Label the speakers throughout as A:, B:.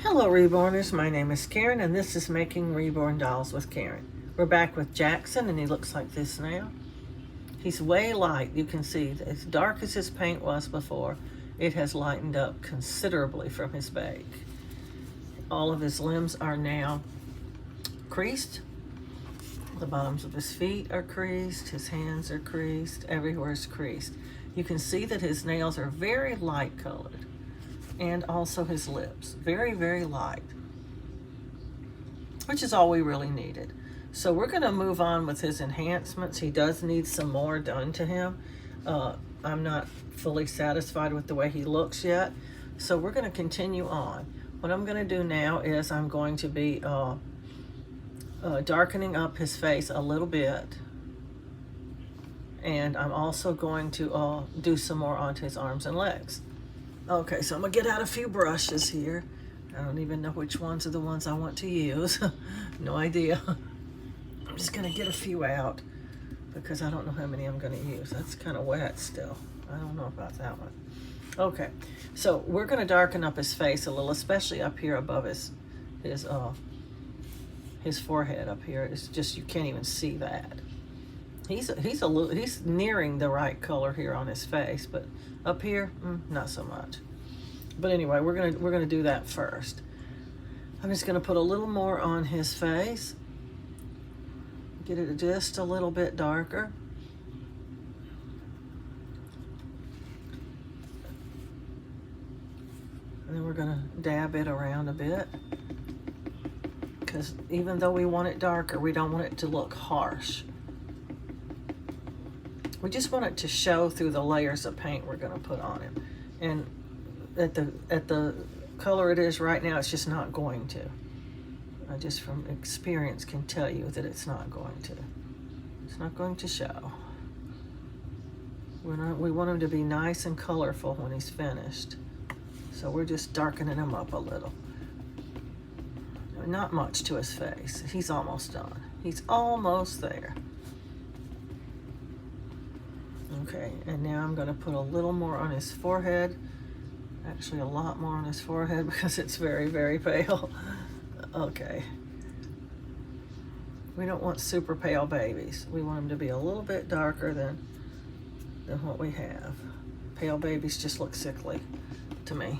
A: Hello Reborners, my name is Karen and this is Making Reborn Dolls with Karen. We're back with Jaxson and he looks like this now. He's way light, you can see, as dark as his paint was before, it has lightened up considerably from his bake. All of his limbs are now creased. The bottoms of his feet are creased, his hands are creased, everywhere is creased. You can see that his nails are very light colored. And also his lips, very, very light, which is all we really needed. So we're going to move on with his enhancements. He does need some more done to him. I'm not fully satisfied with the way he looks yet, so we're going to continue on. What I'm going to do now is I'm going to be darkening up his face a little bit, and I'm also going to do some more onto his arms and legs. Okay, so I'm gonna get out a few brushes here. I don't even know which ones are the ones I want to use. No idea. I'm just gonna get a few out because I don't know how many I'm gonna use. That's kind of wet still. I don't know about that one. Okay, so we're gonna darken up his face a little, especially up here above his forehead up here. It's just, you can't even see that. He's nearing the right color here on his face, but up here, not so much. But anyway, we're gonna do that first. I'm just gonna put a little more on his face, get it just a little bit darker. And then we're gonna dab it around a bit, because even though we want it darker, we don't want it to look harsh. We just want it to show through the layers of paint we're going to put on him. And at the color it is right now, it's just not going to. I just from experience can tell you that it's not going to. It's not going to show. We want him to be nice and colorful when he's finished. So we're just darkening him up a little. Not much to his face. He's almost done. He's almost there. Okay, and now I'm going to put a little more on his forehead. Actually, a lot more on his forehead because it's very, very pale. Okay. We don't want super pale babies. We want them to be a little bit darker than what we have. Pale babies just look sickly to me.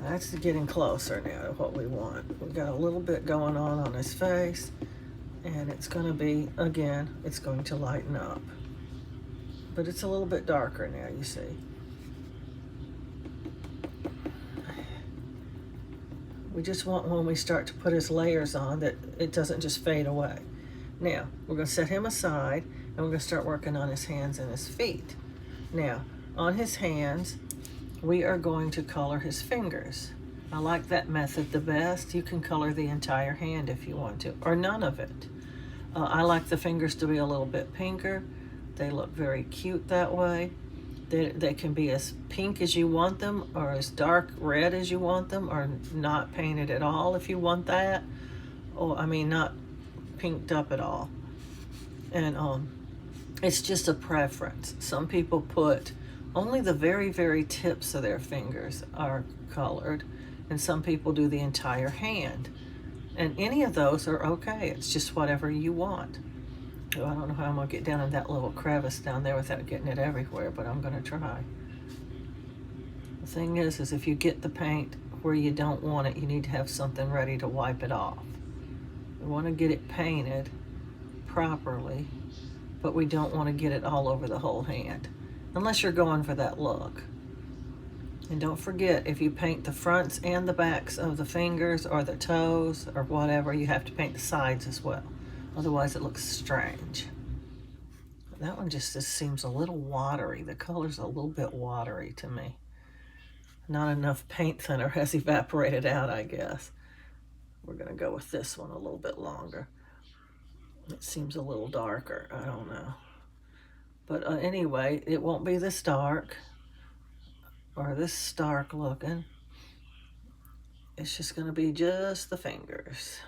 A: That's getting closer now to what we want. We've got a little bit going on his face, and it's going to be, again, it's going to lighten up. But it's a little bit darker now, you see. We just want, when we start to put his layers on, that it doesn't just fade away. Now, we're going to set him aside, and we're going to start working on his hands and his feet. Now, on his hands, we are going to color his fingers. I like that method the best. You can color the entire hand if you want to, or none of it. I like the fingers to be a little bit pinker. They look very cute that way. They can be as pink as you want them, or as dark red as you want them, or not painted at all if you want that. Or, I mean, not pinked up at all. And it's just a preference. Some people put only the very, very tips of their fingers are colored, and some people do the entire hand. And any of those are okay. It's just whatever you want. I don't know how I'm going to get down in that little crevice down there without getting it everywhere, but I'm going to try. The thing is if you get the paint where you don't want it, you need to have something ready to wipe it off. We want to get it painted properly, but we don't want to get it all over the whole hand, unless you're going for that look. And don't forget, if you paint the fronts and the backs of the fingers or the toes or whatever, you have to paint the sides as well. Otherwise, it looks strange. That one just seems a little watery. The color's a little bit watery to me. Not enough paint thinner has evaporated out, I guess. We're going to go with this one a little bit longer. It seems a little darker. I don't know. But anyway, it won't be this dark or this stark looking. It's just going to be just the fingers.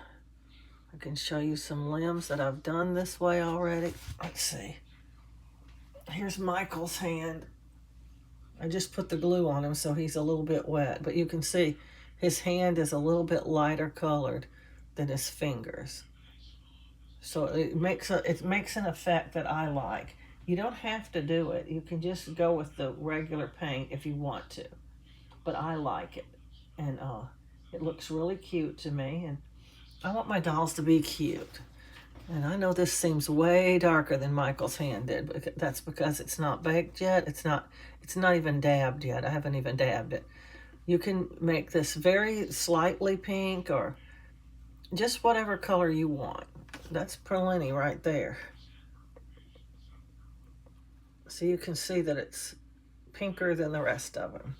A: I can show you some limbs that I've done this way already. Let's see. Here's Michael's hand. I just put the glue on him so he's a little bit wet, but you can see His hand is a little bit lighter colored than his fingers. So it makes an effect that I like. You don't have to do it. You can just go with the regular paint if you want to. But I like it. And it looks really cute to me. And I want my dolls to be cute. And I know this seems way darker than Michael's hand did, but that's because it's not baked yet. It's not even dabbed yet. I haven't even dabbed it. You can make this very slightly pink or just whatever color you want. That's plenty right there. So you can see that it's pinker than the rest of them.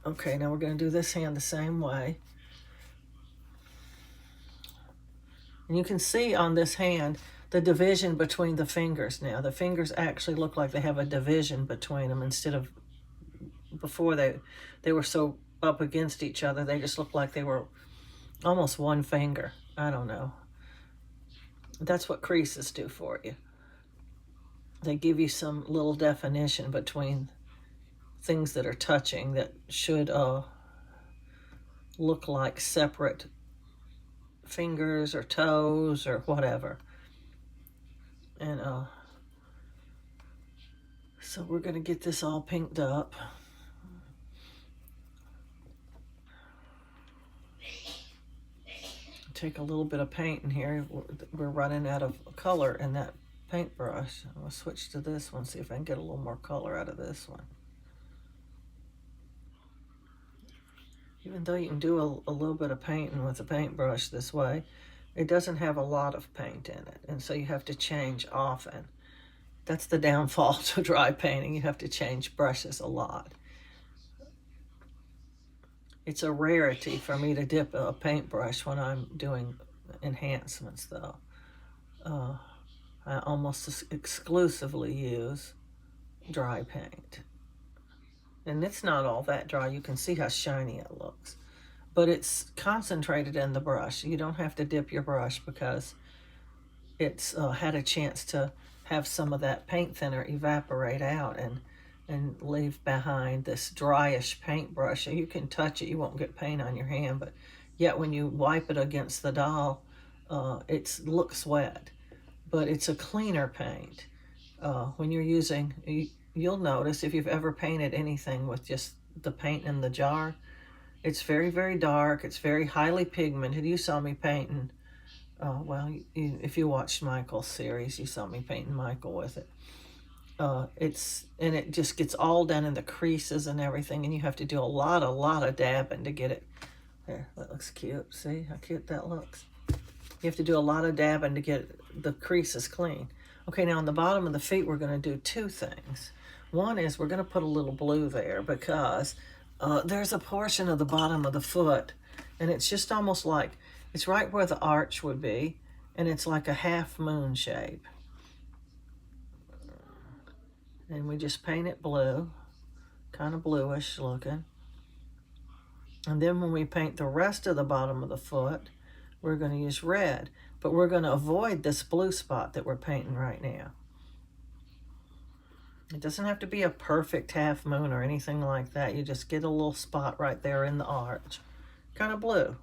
A: Okay, now we're going to do this hand the same way. And you can see on this hand the division between the fingers now. The fingers actually look like they have a division between them instead of before they were so up against each other. They just looked like they were almost one finger. I don't know. That's what creases do for you. They give you some little definition between things that are touching that should look like separate fingers or toes or whatever. And so we're going to get this all pinked up. Take a little bit of paint in here. We're running out of color in that paintbrush. I'm going to switch to this one, see if I can get a little more color out of this one. Even though you can do a little bit of painting with a paintbrush this way, it doesn't have a lot of paint in it, and so you have to change often. That's the downfall to dry painting. You have to change brushes a lot. It's a rarity for me to dip a paintbrush when I'm doing enhancements, though. I almost exclusively use dry paint. And it's not all that dry. You can see how shiny it looks. But it's concentrated in the brush. You don't have to dip your brush because it's had a chance to have some of that paint thinner evaporate out and leave behind this dryish paintbrush. You can touch it, you won't get paint on your hand, but yet when you wipe it against the doll, it looks wet. But it's a cleaner paint. When you're using, you'll notice if you've ever painted anything with just the paint in the jar, it's very, very dark. It's very highly pigmented. You saw me painting, if you watched Michael's series, you saw me painting Michael with it. And it just gets all done in the creases and everything, and you have to do a lot of dabbing to get it. There, that looks cute. See how cute that looks? You have to do a lot of dabbing to get the creases clean. Okay, now on the bottom of the feet, we're going to do two things. One is we're going to put a little blue there because there's a portion of the bottom of the foot, and it's just almost like, it's right where the arch would be, and it's like a half moon shape. And we just paint it blue, kind of bluish looking. And then when we paint the rest of the bottom of the foot, we're going to use red, but we're going to avoid this blue spot that we're painting right now. It doesn't have to be a perfect half moon or anything like that. You just get a little spot right there in the arch, kind of blue.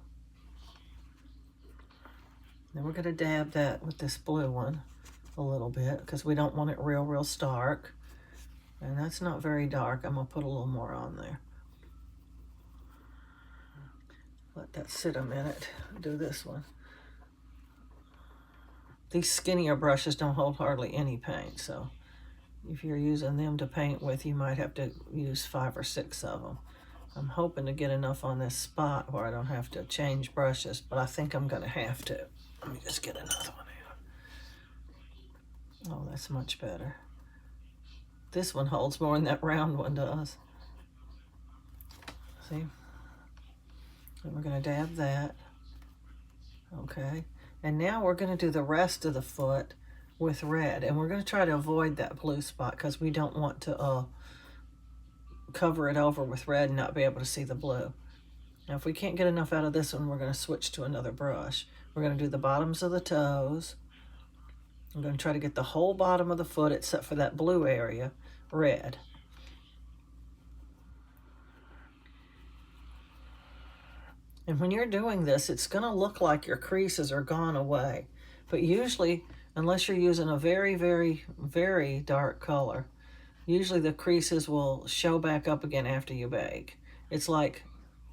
A: Then we're going to dab that with this blue one a little bit because we don't want it real stark. And that's not very dark. I'm going to put a little more on there. Let that sit a minute. Do this one. These skinnier brushes don't hold hardly any paint, so if you're using them to paint with, you might have to use 5 or 6 of them. I'm hoping to get enough on this spot where I don't have to change brushes, but I think I'm going to have to. Let me just get another one out. Oh, that's much better. This one holds more than that round one does. See? And we're going to dab that. Okay. And now we're going to do the rest of the foot with red. And we're going to try to avoid that blue spot because we don't want to cover it over with red and not be able to see the blue. Now, if we can't get enough out of this one, we're going to switch to another brush. We're going to do the bottoms of the toes. I'm going to try to get the whole bottom of the foot, except for that blue area, red. And when you're doing this, it's going to look like your creases are gone away. But usually, unless you're using a very, very, very dark color, usually the creases will show back up again after you bake. It's like,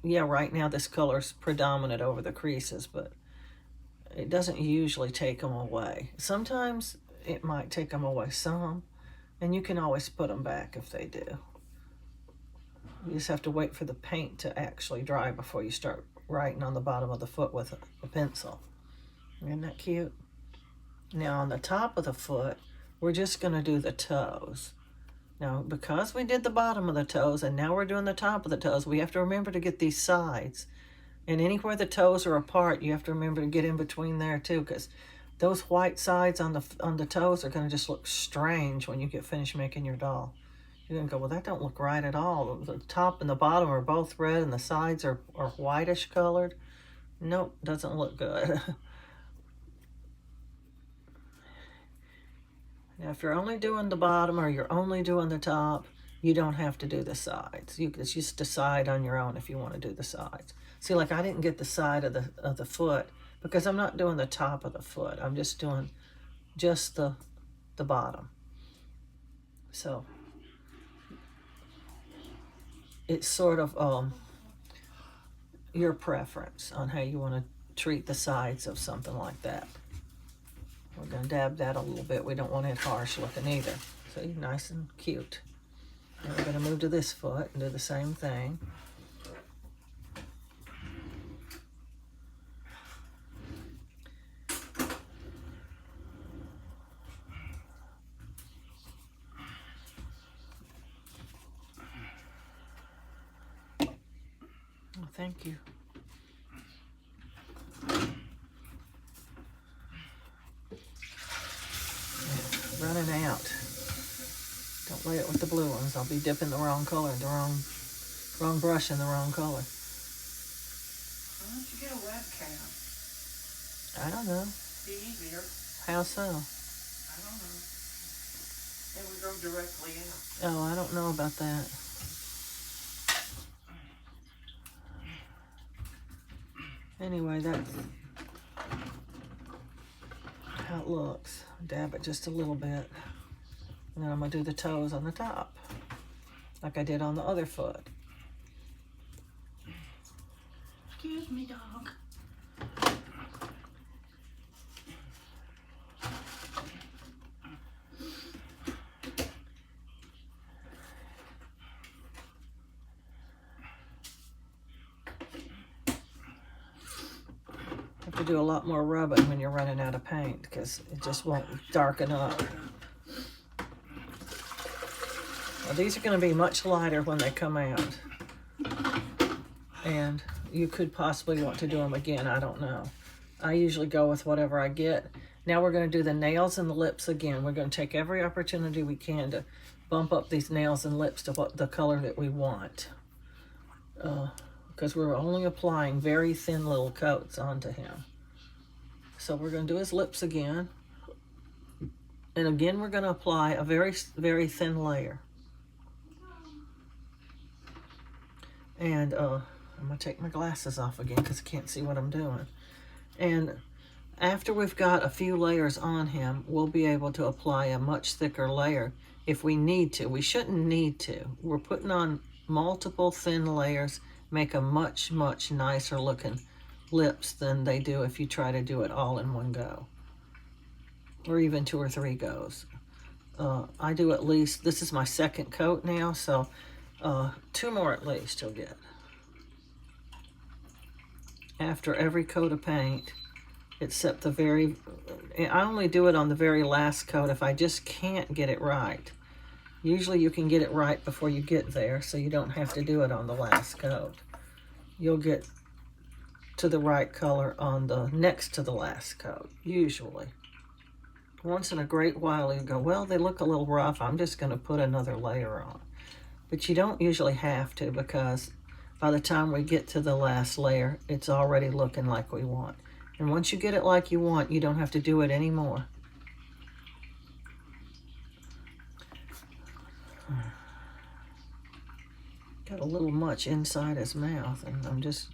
A: yeah, right now this color's predominant over the creases, but it doesn't usually take them away. Sometimes it might take them away some, and you can always put them back if they do. You just have to wait for the paint to actually dry before you start writing on the bottom of the foot with a pencil. Isn't that cute? Now on the top of the foot, we're just going to do the toes. Now, because we did the bottom of the toes and now we're doing the top of the toes, we have to remember to get these sides. And anywhere the toes are apart, you have to remember to get in between there too, because those white sides on the toes are going to just look strange when you get finished making your doll. You're going to go, well, that don't look right at all. The top and the bottom are both red and the sides are whitish colored. Nope, doesn't look good. Now, if you're only doing the bottom or you're only doing the top, you don't have to do the sides. You can just decide on your own if you want to do the sides. See, like I didn't get the side of the foot because I'm not doing the top of the foot. I'm just doing just the bottom. So it's sort of your preference on how you want to treat the sides of something like that. We're going to dab that a little bit. We don't want it harsh looking either. See, nice and cute. Now we're going to move to this foot and do the same thing. Oh, thank you. Running out. Don't lay it with the blue ones. I'll be dipping the wrong color, the wrong brush in the wrong color.
B: Why don't you get a webcam?
A: I don't know.
B: Be easier.
A: How so?
B: I don't know. And we go directly out.
A: Oh, I don't know about that. Anyway, that's how it looks. Dab it just a little bit. And then I'm going to do the toes on the top, like I did on the other foot.
B: Excuse me, dog.
A: You have to do a lot more rubbing when you're running out of paint because it just won't darken up. Well, these are going to be much lighter when they come out. And you could possibly want to do them again. I don't know. I usually go with whatever I get. Now we're going to do the nails and the lips again. We're going to take every opportunity we can to bump up these nails and lips to the color that we want. Because we're only applying very thin little coats onto him. So we're going to do his lips again. And again, we're going to apply a very, very thin layer. And I'm going to take my glasses off again because I can't see what I'm doing. And after we've got a few layers on him, we'll be able to apply a much thicker layer if we need to. We shouldn't need to. We're putting on multiple thin layers, make a much, much nicer looking lips than they do if you try to do it all in one go. Or even 2 or 3 goes. I do at least, this is my second coat now, so 2 more at least you'll get. After every coat of paint, except the very, I only do it on the very last coat if I just can't get it right. Usually you can get it right before you get there, so you don't have to do it on the last coat. You'll get to the right color on the next to the last coat, usually. Once in a great while you go, well, they look a little rough, I'm just going to put another layer on. But you don't usually have to, because by the time we get to the last layer, it's already looking like we want. And once you get it like you want, you don't have to do it anymore. Got a little much inside his mouth, and I'm just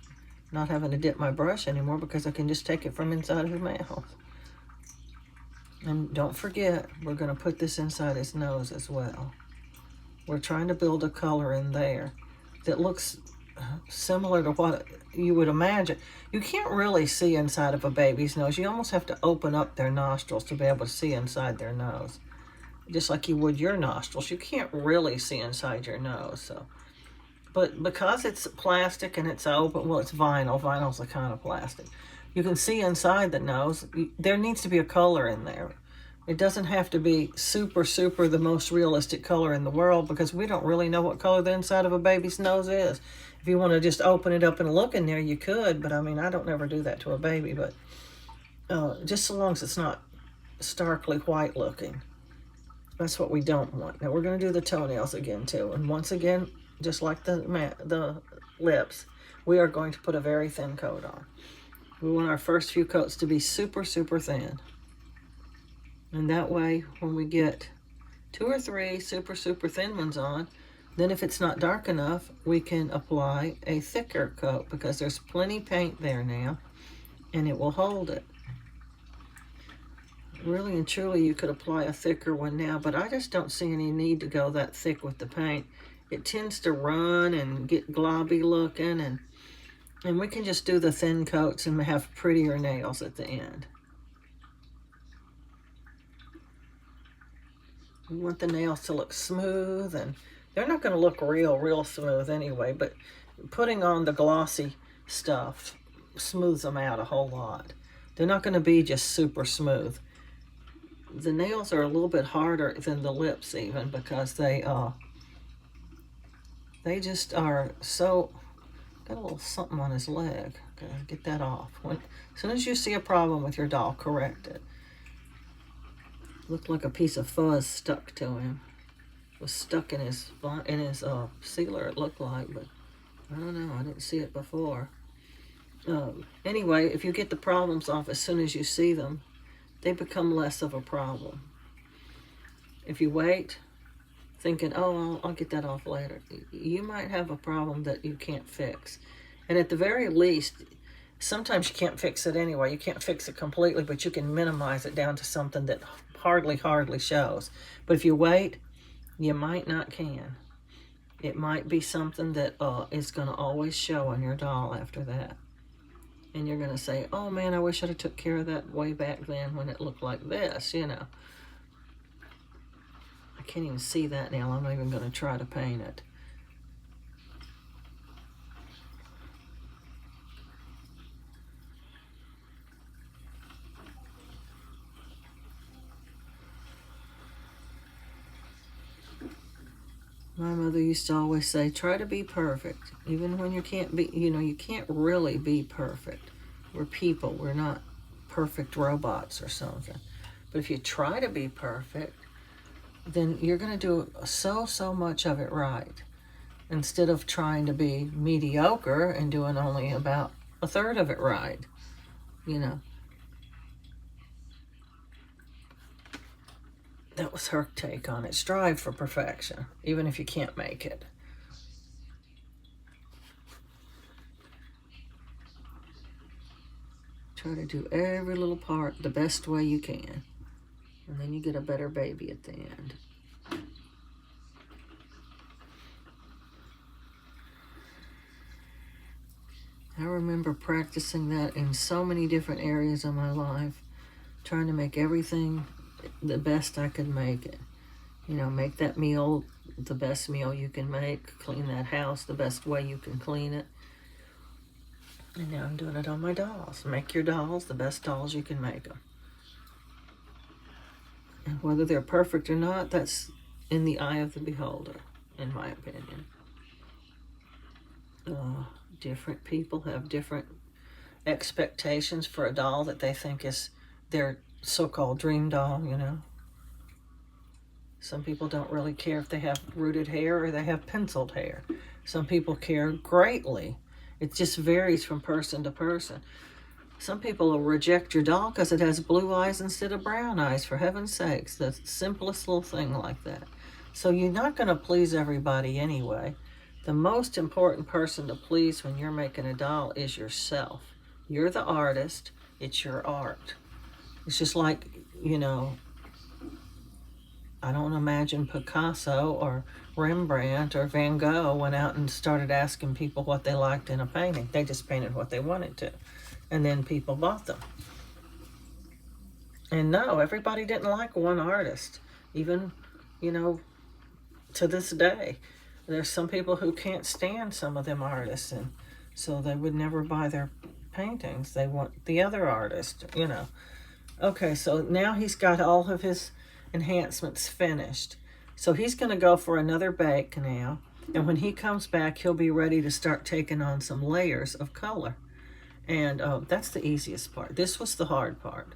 A: not having to dip my brush anymore because I can just take it from inside his mouth. And don't forget, we're going to put this inside his nose as well. We're trying to build a color in there that looks similar to what you would imagine. You can't really see inside of a baby's nose. You almost have to open up their nostrils to be able to see inside their nose. Just like you would your nostrils. You can't really see inside your nose. So, but because it's plastic and it's open, well, it's vinyl. Vinyl's a kind of plastic. You can see inside the nose. There needs to be a color in there. It doesn't have to be super the most realistic color in the world, because we don't really know what color the inside of a baby's nose is. If you want to just open it up and look in there, you could, but I mean, I don't ever do that to a baby, but just so long as it's not starkly white looking. That's what we don't want. Now we're going to do the toenails again too, and once again, just like the lips, we are going to put a very thin coat on. We want our first few coats to be super thin. And that way, when we get 2 or 3 super thin ones on, then if it's not dark enough, we can apply a thicker coat, because there's plenty paint there now, and it will hold it. Really and truly, you could apply a thicker one now, but I just don't see any need to go that thick with the paint. It tends to run and get globby looking, and we can just do the thin coats and have prettier nails at the end. We want the nails to look smooth, and they're not going to look real smooth anyway, but putting on the glossy stuff smooths them out a whole lot. They're not going to be just super smooth. The nails are a little bit harder than the lips even, because they just are so... Got a little something on his leg. Okay, get that off. As soon as you see a problem with your doll, correct it. Looked like a piece of fuzz stuck to him. It was stuck in his sealer, it looked like, but I don't know. I didn't see it before. Anyway, if you get the problems off as soon as you see them, they become less of a problem. If you wait, thinking, oh, I'll get that off later, you might have a problem that you can't fix. And at the very least, sometimes you can't fix it anyway. You can't fix it completely, but you can minimize it down to something that hardly shows. But if you wait, you might not can. It might be something that is going to always show on your doll after that. And you're going to say, oh man, I wish I'd have took care of that way back then when it looked like this, you know. I can't even see that nail. I'm not even going to try to paint it. My mother used to always say, try to be perfect. Even when you can't be, you can't really be perfect. We're people. We're not perfect robots or something. But if you try to be perfect, then you're going to do so much of it right. Instead of trying to be mediocre and doing only about 1/3 of it right, That was her take on it. Strive for perfection, even if you can't make it. Try to do every little part the best way you can. And then you get a better baby at the end. I remember practicing that in so many different areas of my life, trying to make everything the best I could make it. Make that meal the best meal you can make, clean that house the best way you can clean it. And now I'm doing it on my dolls. Make your dolls the best dolls you can make them. And whether they're perfect or not, that's in the eye of the beholder, in my opinion. Different people have different expectations for a doll that they think is their so-called dream doll, Some people don't really care if they have rooted hair or they have penciled hair. Some people care greatly. It just varies from person to person. Some people will reject your doll because it has blue eyes instead of brown eyes, for heaven's sakes. The simplest little thing like that. So you're not going to please everybody anyway. The most important person to please when you're making a doll is yourself. You're the artist. It's your art. It's just like, you know, I don't imagine Picasso or Rembrandt or Van Gogh went out and started asking people what they liked in a painting. They just painted what they wanted to. And then people bought them. And no, everybody didn't like one artist. Even, you know, to this day. There's some people who can't stand some of them artists, and so they would never buy their paintings. They want the other artist, you know. Okay, so now he's got all of his enhancements finished. So he's going to go for another bake now. And when he comes back, he'll be ready to start taking on some layers of color. And that's the easiest part. This was the hard part.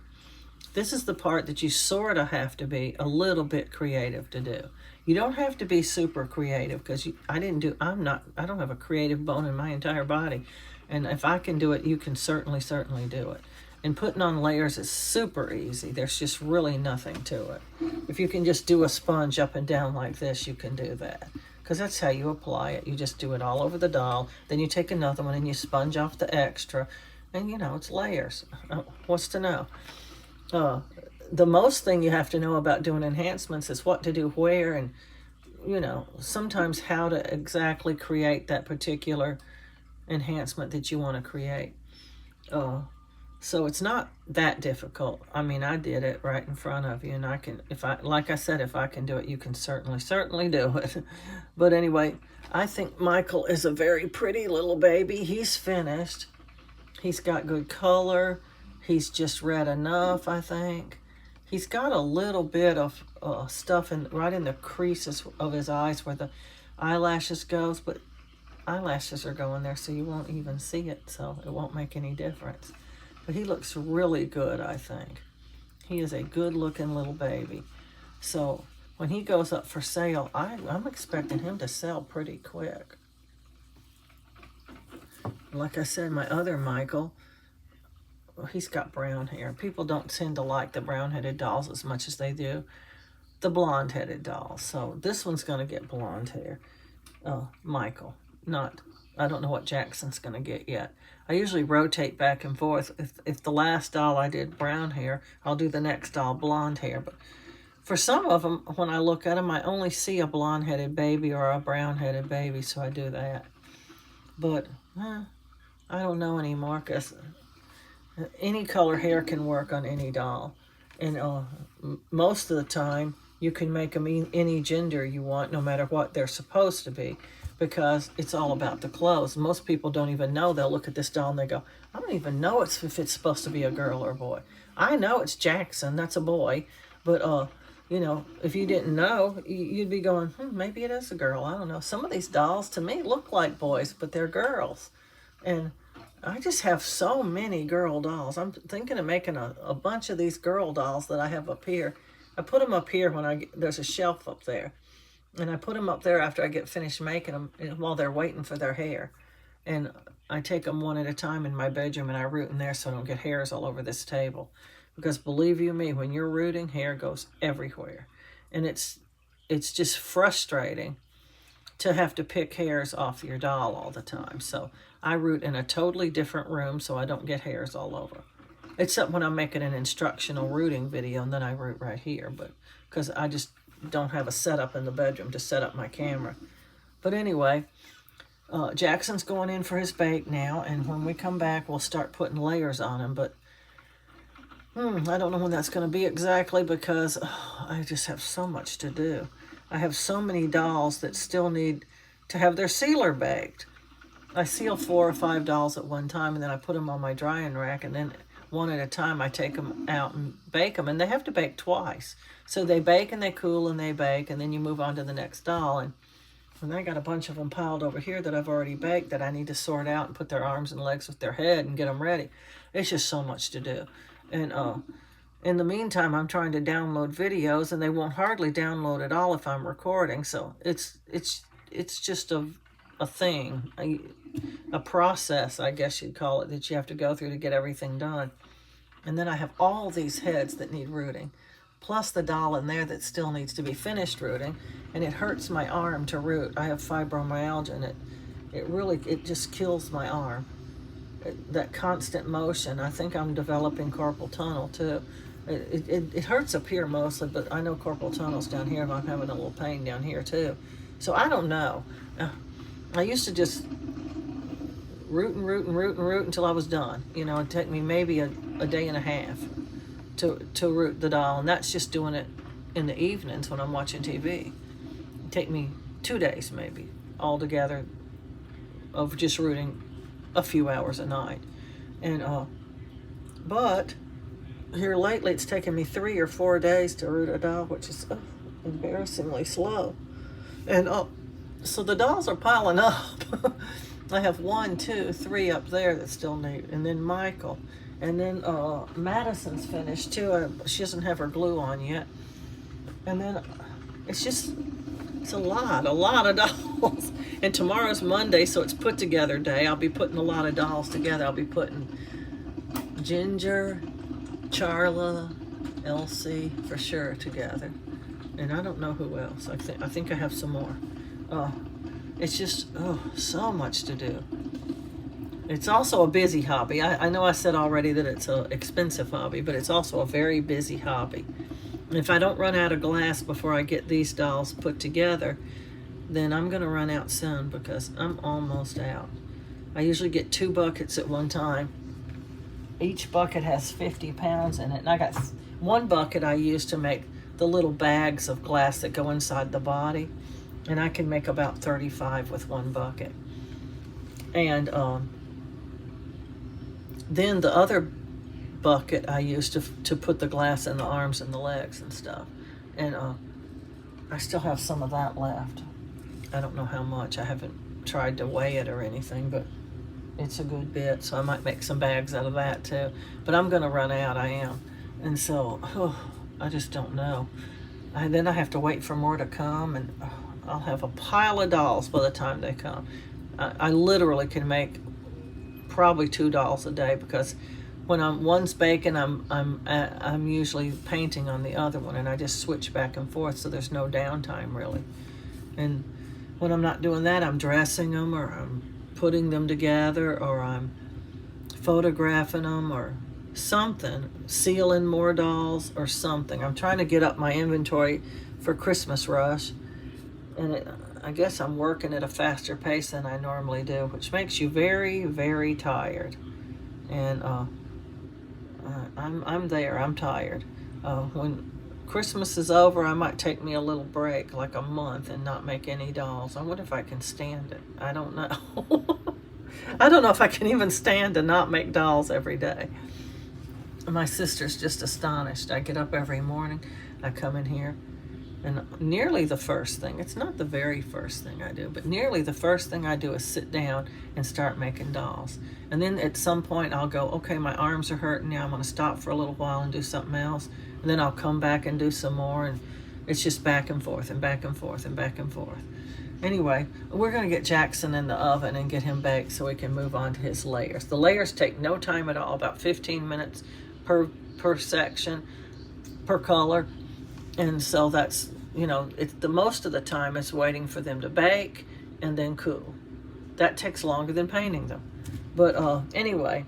A: This is the part that you sort of have to be a little bit creative to do. You don't have to be super creative, because I don't have a creative bone in my entire body. And if I can do it, you can certainly do it. And putting on layers is super easy. There's just really nothing to it. If you can just do a sponge up and down like this, you can do that. Because that's how you apply it. You just do it all over the doll. Then you take another one and you sponge off the extra. And, you know, it's layers. What's to know? The most thing you have to know about doing enhancements is what to do where, and, you know, sometimes how to exactly create that particular enhancement that you want to create. So it's not that difficult. I mean, I did it right in front of you, and I can, like I said, if I can do it, you can certainly do it. But anyway, I think Michael is a very pretty little baby. He's finished. He's got good color. He's just red enough, I think. He's got a little bit of stuff right in the creases of his eyes where the eyelashes goes, but eyelashes are going there, so you won't even see it, so it won't make any difference. But he looks really good, I think. He is a good-looking little baby. So when he goes up for sale, I'm expecting him to sell pretty quick. Like I said, my other Michael, he's got brown hair. People don't tend to like the brown-headed dolls as much as they do the blonde-headed dolls. So this one's going to get blonde hair. Michael. I don't know what Jackson's going to get yet. I usually rotate back and forth. If the last doll I did brown hair, I'll do the next doll blonde hair. But for some of them, when I look at them, I only see a blonde-headed baby or a brown-headed baby, so I do that. But I don't know anymore, because any color hair can work on any doll. And most of the time, you can make them any gender you want, no matter what they're supposed to be, because it's all about the clothes. Most people don't even know. They'll look at this doll and they go, I don't even know if it's supposed to be a girl or a boy. I know it's Jaxson, that's a boy, but you know, if you didn't know, you'd be going, maybe it is a girl. I don't know. Some of these dolls to me look like boys, but they're girls. And I just have so many girl dolls. I'm thinking of making a bunch of these girl dolls that I have up here. I put them up here there's a shelf up there. And I put them up there after I get finished making them while they're waiting for their hair. And I take them one at a time in my bedroom and I root in there so I don't get hairs all over this table. Because believe you me, when you're rooting, hair goes everywhere. And it's just frustrating to have to pick hairs off your doll all the time. So I root in a totally different room so I don't get hairs all over. Except when I'm making an instructional rooting video, and then I root right here. But because I just don't have a setup in the bedroom to set up my camera. But anyway, Jackson's going in for his bake now, and when we come back, we'll start putting layers on him. But I don't know when that's going to be exactly, because I just have so much to do. I have so many dolls that still need to have their sealer baked. I seal 4 or 5 dolls at one time, and then I put them on my drying rack, and then one at a time I take them out and bake them, and they have to bake twice. So they bake and they cool and they bake, and then you move on to the next doll. And I got a bunch of them piled over here that I've already baked that I need to sort out and put their arms and legs with their head and get them ready. It's just so much to do. And in the meantime, I'm trying to download videos, and they won't hardly download at all if I'm recording. So it's just a thing, a process, I guess you'd call it, that you have to go through to get everything done. And then I have all these heads that need rooting. plus the doll in there that still needs to be finished rooting, and it hurts my arm to root. I have fibromyalgia, and it just kills my arm. That constant motion. I think I'm developing carpal tunnel too. It hurts up here mostly, but I know carpal tunnel's down here, and I'm having a little pain down here too. So I don't know. I used to just root until I was done. You know, it'd take me maybe a day and a half to root the doll, and that's just doing it in the evenings when I'm watching TV. It'd take me 2 days maybe altogether of just rooting a few hours a night. And but here lately it's taken me 3 or 4 days to root a doll, which is embarrassingly slow. And so the dolls are piling up. I have 1, 2, 3 up there that still need, and then Michael, and then Madison's finished too. She doesn't have her glue on yet. And then it's a lot of dolls. And tomorrow's Monday, so it's put together day. I'll be putting a lot of dolls together. I'll be putting Ginger, Charla, Elsie for sure together. And I don't know who else. I think I have some more. It's just, so much to do. It's also a busy hobby. I know I said already that it's an expensive hobby, but it's also a very busy hobby. If I don't run out of glass before I get these dolls put together, then I'm going to run out soon because I'm almost out. I usually get 2 buckets at one time. Each bucket has 50 pounds in it. And I got 1 bucket I use to make the little bags of glass that go inside the body. And I can make about 35 with 1 bucket. And then the other bucket I use to put the glass in the arms and the legs and stuff. And I still have some of that left. I don't know how much. I haven't tried to weigh it or anything, but it's a good bit, so I might make some bags out of that too. But I'm going to run out, I am. And so, I just don't know. Then I have to wait for more to come, and I'll have a pile of dolls by the time they come. I literally can make probably 2 dolls a day, because when one's baking, I'm usually painting on the other one, and I just switch back and forth, so there's no downtime really. And when I'm not doing that, I'm dressing them, or I'm putting them together, or I'm photographing them, or something, sealing more dolls or something. I'm trying to get up my inventory for Christmas rush, and I guess I'm working at a faster pace than I normally do, which makes you very, very tired. And I'm tired. When Christmas is over, I might take me a little break, like a month, and not make any dolls. I wonder if I can stand it. I don't know. I don't know if I can even stand to not make dolls every day. My sister's just astonished. I get up every morning, I come in here, and nearly the first thing, it's not the very first thing I do, but nearly the first thing I do is sit down and start making dolls. And then at some point I'll go, okay, my arms are hurting now, I'm going to stop for a little while and do something else. And then I'll come back and do some more, and it's just back and forth and back and forth and back and forth. Anyway, we're going to get Jaxson in the oven and get him baked so we can move on to his layers. The layers take no time at all, about 15 minutes per section, per color. And so that's, it's the most of the time is waiting for them to bake and then cool. That takes longer than painting them. But anyway,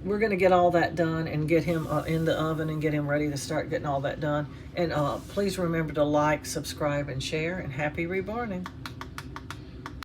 A: we're going to get all that done and get him in the oven and get him ready to start getting all that done. And please remember to like, subscribe, and share, and happy reborning.